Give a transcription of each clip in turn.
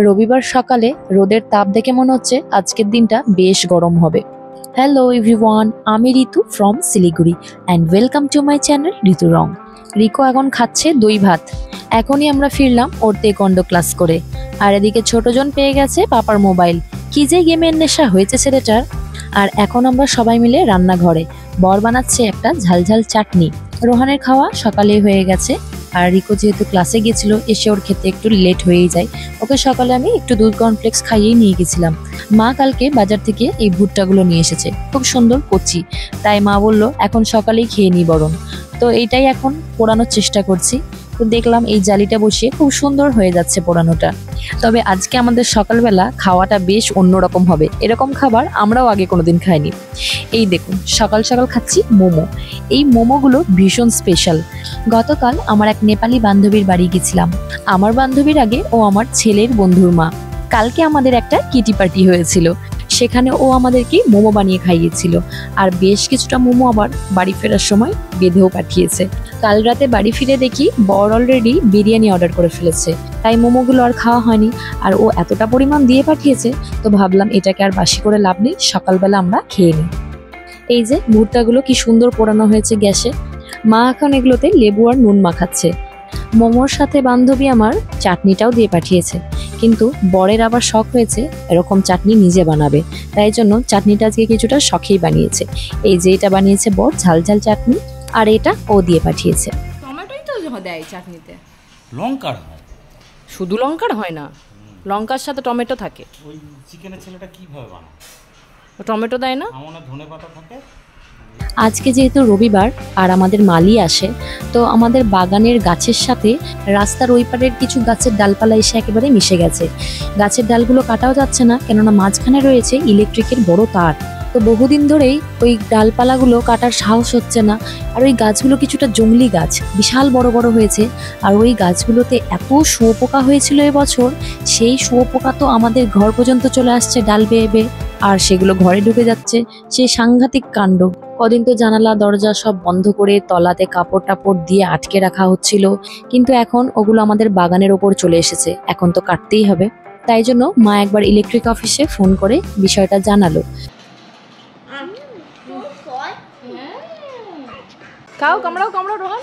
রবিবার সকালে রোদের তাপ দেখে মনে হচ্ছে আজকের দিনটা বেশ গরম হবে। হ্যালো এভরিওয়ান, আমি Ritu from Siliguri and welcome to my channel Ritu Rong. Rico এখন খাচ্ছে দই ভাত। এখনই আমরা ফিরলাম ওর তেকোয়ান্ডো ক্লাস করে। আর এদিকে ছোটজন পেয়ে গেছে পাপার মোবাইল। কি যে গেমের নেশা হয়েছে ছেলেটার। আর এখন আমরা সবাই মিলে রান্নাঘরে। বর বানাচ্ছে একটা ঝালঝাল চাটনি। রোহানের খাওয়া সকালে হয়ে গেছে। আর রিকো যেহেতু ক্লাসে গেছিল, এসে ওর খেতে একটু লেট হয়েই যায়। ওকে সকালে আমি একটু দুধ কর্নফ্লেক্স খাইয়েই নিয়ে গেছিলাম। মা কালকে বাজার থেকে এই ভুট্টাগুলো নিয়ে এসেছে, খুব সুন্দর কচি। তাই মা বলল এখন সকালেই খেয়ে নি বরং। তো এইটাই এখন পোড়ানোর চেষ্টা করছি। তো দেখলাম এই জালিটা বসিয়ে খুব সুন্দর হয়ে যাচ্ছে পোড়ানোটা। তবে আজকে আমাদের সকালবেলা খাওয়াটা বেশ অন্যরকম হবে। এরকম খাবার আমরাও আগে কোনোদিন খাইনি। এই দেখুন, সকাল সকাল খাচ্ছি মোমো। এই মোমোগুলো ভীষণ স্পেশাল। গতকাল আমার এক নেপালি বান্ধবীর বাড়ি গেছিলাম। আমার বান্ধবীর আগে ও আমার ছেলের বন্ধুর মা। কালকে আমাদের একটা কিটি পার্টি হয়েছিল, সেখানে ও আমাদেরকে মোমো বানিয়ে খাইয়েছিল। আর বেশ কিছুটা মোমো আবার বাড়ি ফেরার সময় বেঁধেও পাঠিয়েছে। কাল রাতে বাড়ি ফিরে দেখি বর অলরেডি বিরিয়ানি অর্ডার করে ফেলেছে। তাই মোমোগুলো আর খাওয়া হয়নি। আর ও এতটা পরিমাণ দিয়ে পাঠিয়েছে, তো ভাবলাম এটাকে আর বাসি করে লাভ নেই, সকালবেলা আমরা খেয়ে নিই। এই যে ভুট্টাগুলো কি সুন্দর পোড়ানো হয়েছে গ্যাসে। মা এখন এগুলোতে লেবু আর নুন মাখাচ্ছে। মোমোর সাথে বান্ধবী আমার চাটনিটাও দিয়ে পাঠিয়েছে, কিন্তু বরের আবার শখ হয়েছে এরকম চাটনি নিজে বানাবে। তাই জন্য চাটনিটা আজকে কিছুটা শখেই বানিয়েছে। এই যে এটা বানিয়েছে বর, ঝাল ঝাল চাটনি, আর এটা ও দিয়ে পাঠিয়েছে। টমেটোই তো দেয় চাটনিতে। লঙ্কার হয়, শুধু লঙ্কার হয় না, লঙ্কার সাথে টমেটো থাকে। ওই চিকেনের ছেলেটা কিভাবে বানায়? টমেটো দেয় না, আমার ধনেপাতা থাকে। আজকে যেহেতু রবিবার আর আমাদের মালি আসে, তো আমাদের বাগানের গাছের সাথে রাস্তার ওই পারের কিছু গাছের ডালপালা এসে একেবারে মিশে গেছে। গাছের ডালগুলো কাটাও যাচ্ছে না, কেননা মাঝখানে রয়েছে ইলেকট্রিকের বড় তার। তো বহুদিন ধরেই ওই ডালপালাগুলো কাটার সাহস হচ্ছে না। আর ওই গাছগুলো কিছুটা জংলি গাছ, বিশাল বড় বড় হয়েছে। আর ওই গাছগুলোতে এত শুয়োপোকা হয়েছিল এবছর, সেই শুয়োপোকা তো আমাদের ঘর পর্যন্ত চলে আসছে ডাল বেয়ে বেয়ে। আর সেগুলো ঘরে ঢুকে যাচ্ছে, সেই সাংঘাতিক কাণ্ড। কদিন তো জানালা দরজা সব বন্ধ করে তলাতে কাপড় টাপড় দিয়ে আটকে রাখা হচ্ছিল, কিন্তু এখন ওগুলো আমাদের বাগানের ওপর চলে এসেছে। এখন তো কাটতেই হবে। তাই জন্য মা একবার ইলেকট্রিক অফিসে ফোন করে বিষয়টা জানালো। খাও, কামড়াও কামড়াও রোহান।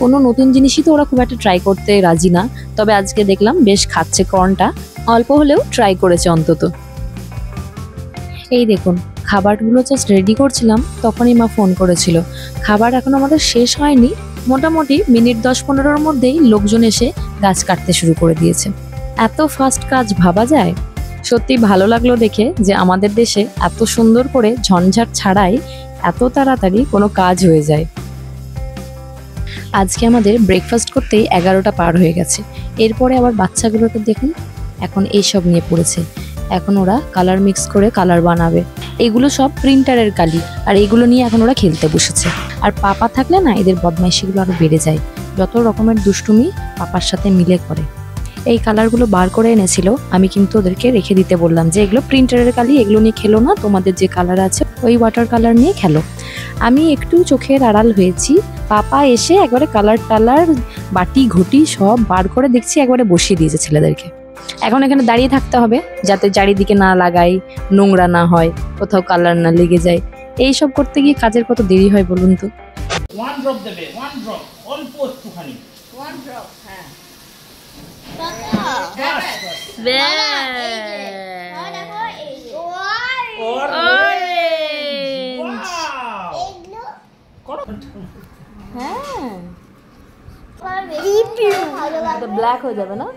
কোনো নতুন জিনিসই তো ওরা খুব একটা ট্রাই করতে রাজি না। তবে আজকে দেখলাম বেশ খাচ্ছে কর্নটা, অল্প হলেও ট্রাই করেছে অন্তত। এই দেখুন, খাবারগুলো জাস্ট রেডি করছিলাম, তখনই মা ফোন করেছিল। খাবার এখন আমাদের শেষ হয়নি, মোটামুটি মিনিট 10-15-র মধ্যেই লোকজন এসে গাছ কাটতে শুরু করে দিয়েছে। এত ফাস্ট কাজ ভাবা যায়। সত্যি ভালো লাগলো দেখে যে আমাদের দেশে এত সুন্দর করে ঝঞ্ঝাট ছাড়াই এত তাড়াতাড়ি কোনো কাজ হয়ে যায়। আজকে আমাদের ব্রেকফাস্ট করতেই 11টা পার হয়ে গেছে। এরপরে আবার বাচ্চাগুলোকে দেখুন, এখন এইসব নিয়ে পড়েছে। এখন ওরা কালার মিক্স করে কালার বানাবে। এগুলো সব প্রিন্টারের কালি, আর এগুলো নিয়ে এখন ওরা খেলতে বসেছে। আর পাপা থাকলে না, এদের বদমাইশিগুলো আরো বেড়ে যায়। যত রকমের দুষ্টুমি পাপার সাথে মিলে করে। এই কালারগুলো বার করে এনেছিল, আমি কিন্তু ওদেরকে রেখে দিতে বললাম যে এগুলো প্রিন্টারের কালি, এগুলো নিয়ে খেলো না, তোমাদের যে কালার আছে ওই ওয়াটার কালার নিয়ে খেলো। আমি একটু চোখের আড়াল হয়েছি। পাপা এসে একবারে কালার টালার বাটি ঘটি সব বার করে দেখছি একবারে বসিয়ে দিয়েছে ছেলেদেরকে। এখন এখানে দাঁড়িয়ে থাকতে হবে যাতে চারিদিকে না লাগাই, নোংরা না হয়, কোথাও কালার না লেগে যায়। এইসব করতে গিয়ে কাজের কত দেরি হয় বলুন তো। ওয়ান ড্রপ দেবে, ওয়ান ড্রপ, অল্প একটুখানি। ওয়ান ড্রপ, হ্যাঁ। ব্ল্যাক হয়ে যাবে না,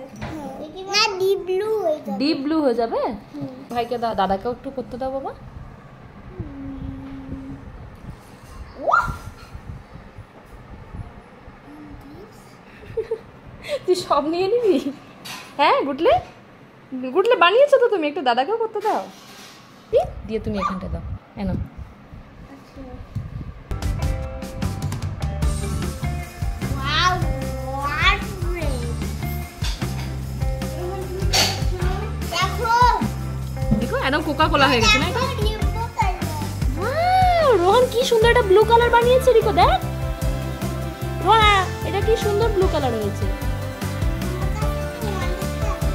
ডিপ ব্লু হয়ে যাবে। ভাইকে দাদাকেও একটু করতে দাও বাবা। তুই সব নিয়ে নিবি? হ্যাঁ, গুটলে গুটলে বানিয়েছো তো তুমি, একটু দাদাকেও করতে দাও। দিয়ে তুমি এখানটা দাও, এনো। দেখো একদম কোকা কোলা হয়ে গেছে না এটা। রোহন কি সুন্দর একটা ব্লু কালার বানিয়েছে রিকো, দেখ। রোহন এটা কি সুন্দর ব্লু কালার হয়েছে।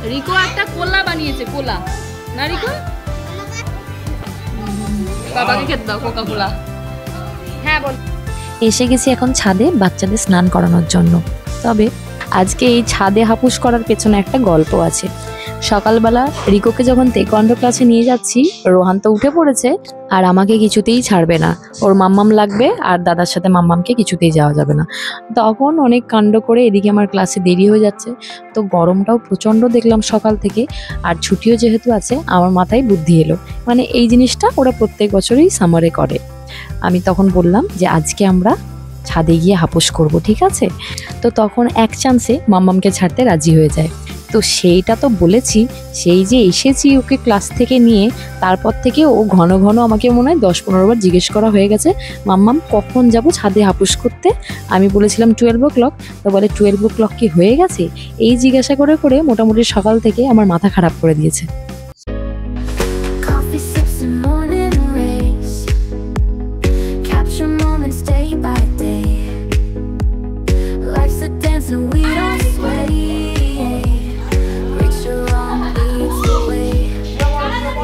রিকো একটা কোলা বানিয়েছে, কোলা না রিকো? বাবাকে খেতে দাও কোকা কোলা। হ্যাঁ বল। এসে গেছি এখন ছাদে বাচ্চাদের স্নান করানোর জন্য। তবে আজকে এই ছাদে হাপুস করার পেছনে একটা গল্প আছে। সকালবেলা রিকোকে যখন তেকোয়ান্ডো ক্লাসে নিয়ে যাচ্ছি, রোহান তো উঠে পড়েছে আর আমাকে কিছুতেই ছাড়বে না, ওর মাম্মাম লাগবে আর দাদার সাথে মাম্মামকে কিছুতেই যাওয়া যাবে না। তখন অনেক কাণ্ড করে এদিকে আমার ক্লাসে দেরি হয়ে যাচ্ছে, তো গরমটাও প্রচণ্ড দেখলাম সকাল থেকে, আর ছুটিও যেহেতু আছে আমার মাথায় বুদ্ধি এলো, মানে এই জিনিসটা ওরা প্রত্যেক বছরই সামারে করে। আমি তখন বললাম যে আজকে আমরা ছাদে গিয়ে হাপুস করব, ঠিক আছে? তো তখন এক চান্সে মাম্মামকে ছাড়তে রাজি হয়ে যায়। তো সেইটা তো বলেছি, সেই যে এসেছি ওকে ক্লাস থেকে নিয়ে, তারপর থেকে ও ঘন ঘন আমাকে মনে হয় 10-15 বার জিজ্ঞেস করা হয়ে গেছে, মাম্মাম কখন যাব ছাদে হাপুস করতে? আমি বলেছিলাম 12 o'clock, তো বলে 12 o'clock কি হয়ে গেছে? এই জিজ্ঞাসা করে করে মোটামুটি সকাল থেকে আমার মাথা খারাপ করে দিয়েছে। Coffee sips and morning rays, capture moments day by day. Life's a dance and we don't sway. Reach around leads the way.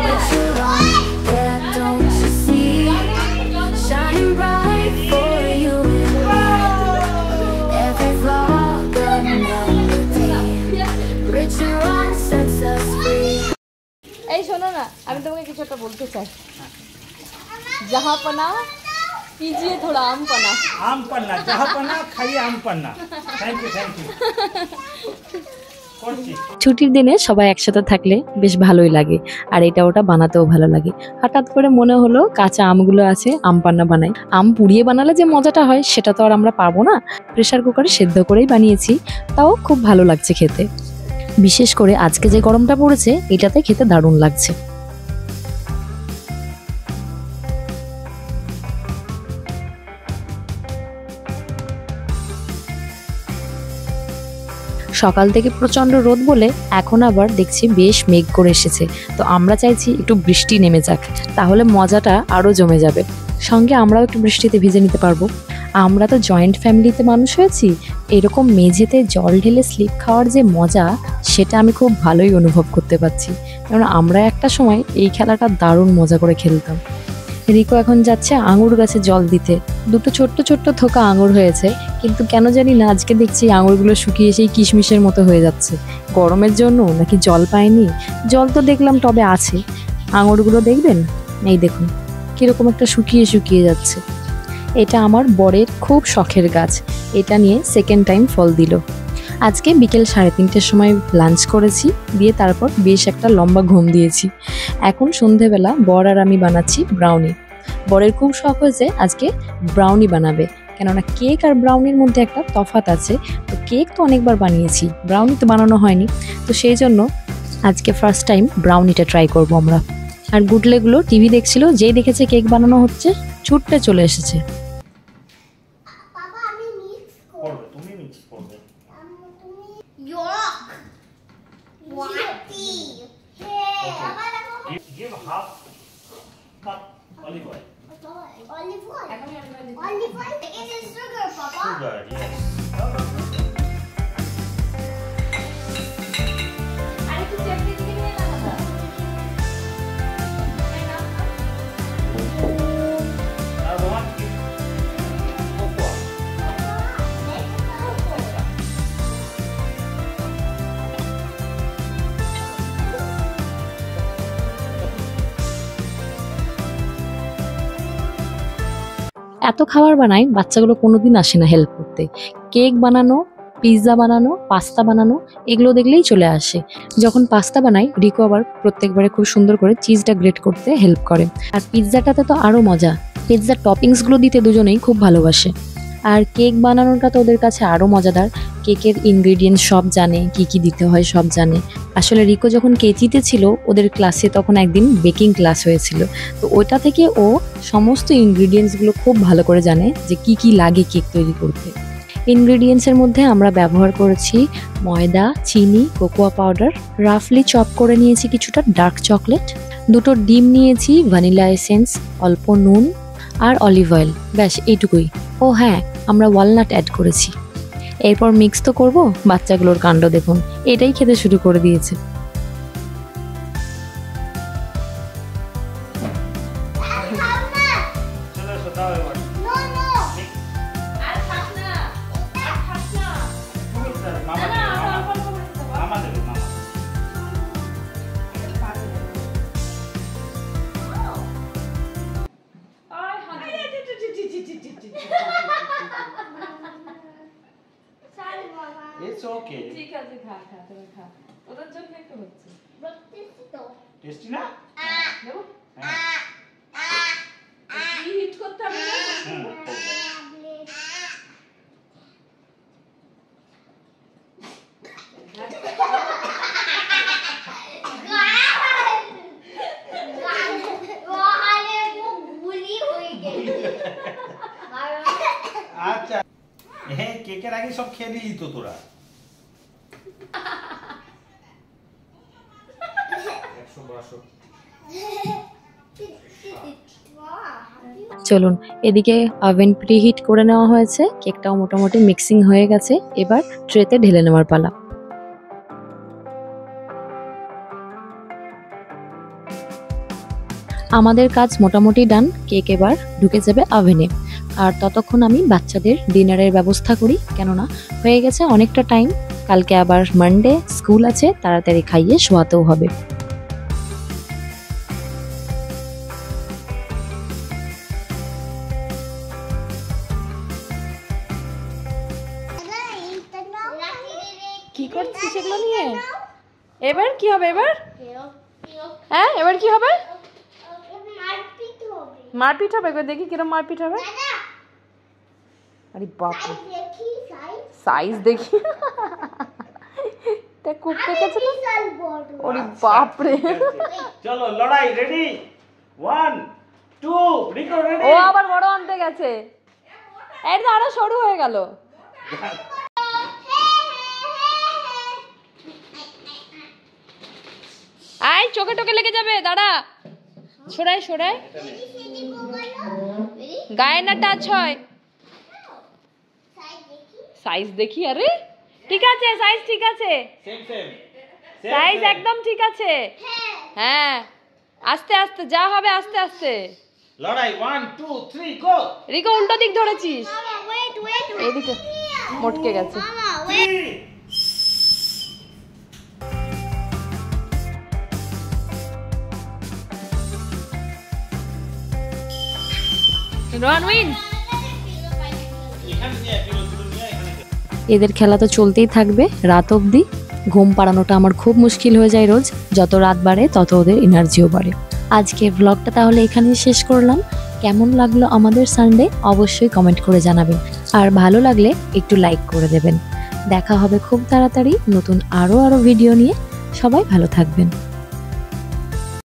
Reach around, yeah, don't you see? Shining bright for you and me. Every flaw the melody. Reach around sets us free. এই শোনো না, আমি তোমাকে কিছু একটা বলতে চাই। জাহাপনা পিজিয়ে থোড়া আম পানা। आम पन्ना जहाँ पन्ना खाइए आम पन्ना। थैंक यू করছি। ছুটির দিনে সবাই একসাথে থাকলে বেশ ভালোই লাগে, আর এটা ওটা বানাতেও ভালো লাগে। হঠাৎ করে মনে হলো কাঁচা আমগুলো আছে, আম পান্না বানাই। আম পুড়িয়ে বানালে যে মজাটা হয় সেটা তো আর আমরা পাবো না, প্রেসার কুকারে সেদ্ধ করেই বানিয়েছি, তাও খুব ভালো লাগছে খেতে। বিশেষ করে আজকে যে গরমটা পড়েছে এটাতে খেতে দারুণ লাগছে। সকাল থেকে প্রচন্ড রোদ বলে এখন আবার দেখছি বেশ মেঘ করে এসেছে, তো আমরা চাইছি একটু বৃষ্টি নেমে যাক, তাহলে মজাটা আরো জমে যাবে। সঙ্গে আমরাও একটু বৃষ্টিতে ভিজে নিতে পারবো। আমরা তো জয়েন্ট ফ্যামিলিতে মানুষ হয়েছি, এরকম মেঝেতে জল ঢেলে স্লিপ খাওয়ার যে মজা সেটা আমি খুব ভালোই অনুভব করতে পারছি, কারণ আমরা একটা সময় এই খেলাটা দারুণ মজা করে খেলতাম। রিকো এখন যাচ্ছে আঙুর গাছে জল দিতে। দুটো ছোট্ট ছোট্ট থোকা আঙুর হয়েছে, কিন্তু কেন জানি না আজকে দেখছি আঙুরগুলো শুকিয়ে সেই কিশমিশের মতো হয়ে যাচ্ছে। গরমের জন্য নাকি জল পায়নি? জল তো দেখলাম টবে আছে, আঙুরগুলো দেখবেন, এই দেখুন কিরকম একটা শুকিয়ে শুকিয়ে যাচ্ছে। এটা আমার বরের খুব শখের গাছ, এটা নিয়ে সেকেন্ড টাইম ফল দিল। আজকে বিকেল 3:30টার সময় লাঞ্চ করেছি, দিয়ে তারপর বেশ একটা লম্বা ঘুম দিয়েছি। এখন সন্ধেবেলা বর আর আমি বানাচ্ছি ব্রাউনি। বরের খুব শখ হয়েছে আজকে ব্রাউনি বানাবে, কেননা কেক আর ব্রাউনির মধ্যে একটা তফাৎ আছে। তো কেক তো অনেকবার বানিয়েছি, ব্রাউনি তো বানানো হয়নি, তো সেই জন্য আজকে ফার্স্ট টাইম ব্রাউনিটা ট্রাই করবো আমরা। আর গুডলেগুলো টিভি দেখছিল, যেই দেখেছে কেক বানানো হচ্ছে ছুটতে চলে এসেছে। করবে তুমি মিক্স করবে। York. What? Give half cup olive oil. Olive oil. Olive oil. It is sugar, Papa. Sugar, yes. Now one cocoa. এত খাবার বানাই, বাচ্চাগুলো কোনোদিন আসে না হেল্প করতে। কেক বানানো, পিৎজা বানানো, পাস্তা বানানো, এগুলো দেখলেই চলে আসে। যখন পাস্তা বানাই রিকো আবার প্রত্যেকবারে খুব সুন্দর করে চিজটা গ্রেট করতে হেল্প করে। আর পিৎজাটাতে তো আরও মজা, পিৎজার টপিংসগুলো দিতে দুজনেই খুব ভালোবাসে। আর কেক বানানোটা তো ওদের কাছে আরও মজাদার, কেকের ইনগ্রেডিয়েন্টস সব জানে, কি কি দিতে হয় সব জানে। আসলে রিকো যখন কেজিতে ছিল ওদের ক্লাসে, তখন একদিন বেকিং ক্লাস হয়েছিল, তো ওটা থেকে ও সমস্ত ইনগ্রেডিয়েন্টসগুলো খুব ভালো করে জানে যে কি কি লাগে কেক তৈরি করতে। ইনগ্রেডিয়েন্টসের মধ্যে আমরা ব্যবহার করেছি ময়দা, চিনি, কোকোয়া পাউডার, রাফলি চপ করে নিয়েছি কিছুটা ডার্ক চকলেট, 2টো ডিম নিয়েছি, ভ্যানিলা এসেন্স, অল্প নুন আর অলিভ অয়েল, ব্যাস এইটুকুই। ও হ্যাঁ, আমরা ওয়ালনাট অ্যাড করেছি। এরপর মিক্স তো করব, বাচ্চাগুলোর কাণ্ড দেখুন, এটাই খেতে শুরু করে দিয়েছে। চলো এসো, দাও এবার। No, no. আর খাস না, আর খাস না। তুমি দাও, মামা না, দেবে, না, মামা। অল্প অল্প করে দিতে হবে। মামা দেবে, মামা। আয় হাতে। Sorry, Mama. It's okay. ঠিক আছে, খা খা, তুমি খা। ওদের জন্য একটু হচ্ছে। But this is the. Tasty না? দেবো? হ্যাঁ। কি হিট করতে হবে না? হুম, করবো। আচ্ছা, হ্যাঁ, কেকের আগে সব খেয়ে নিলি তো তোরা। চলুন, এদিকে ওভেন প্রিহিট করে নেওয়া হয়েছে, কেকটাও মোটামুটি মিক্সিং হয়ে গেছে, এবার ট্রেতে ঢেলে নেওয়ার পালা। আমাদের কাজ মোটামুটি ডান, কেক এবার ঢুকে যাবে ওভেনে। আর ততক্ষণ আমি বাচ্চাদের ডিনারের ব্যবস্থা করি, কেননা হয়ে গেছে অনেকটা টাইম, কালকে আবার মানডে স্কুল আছে, তাড়াতাড়ি খাইয়ে শোয়াতেও হবে। কি করছিস এগুলো নিয়ে? এবার কি হবে এবার? হ্যাঁ, এবার কি হবে? মারপিট হবে, এবার দেখি কিরম মারপিট হবে। আরে বাপ রে, সাইজ দেখি। তা খুব দেখেছে না? ওরে বাপ রে, চলো লড়াই, রেডি? 1 2 রিকো রেডি? ও আবার বড় আনতে গেছে। এই তো আরো সরু হয়ে গেল। আয়, চোখে টোকে লেগে যাবে, দাঁড়া। সরাই সরাই, গায়ে না টাচ হয়। সাইজ দেখি, আরে ঠিক আছে, সাইজ ঠিক আছে, সেম সেম সাইজ একদম ঠিক আছে। হ্যাঁ, আস্তে আস্তে যা হবে, আস্তে আস্তে। লড়াই 1 2 3 গো। রিকো উল্টো দিক ধরেছিস, এদিকে মটকে গেছে। 3 রনউইন, এখানে নিয়ে ফিরো, শুরু নিয়ে এখানে। এদের খেলা তো চলতেই থাকবে রাত অবধি। ঘুম পাড়ানোটা আমার খুব মুশকিল হয়ে যায় রোজ, যত রাত বাড়ে তত ওদের এনার্জিও বাড়ে। আজকের ব্লগটা তাহলে এখানেই শেষ করলাম। কেমন লাগলো আমাদের সানডে অবশ্যই কমেন্ট করে জানাবেন, আর ভালো লাগলে একটু লাইক করে দেবেন। দেখা হবে খুব তাড়াতাড়ি নতুন আরও ভিডিও নিয়ে। সবাই ভালো থাকবেন।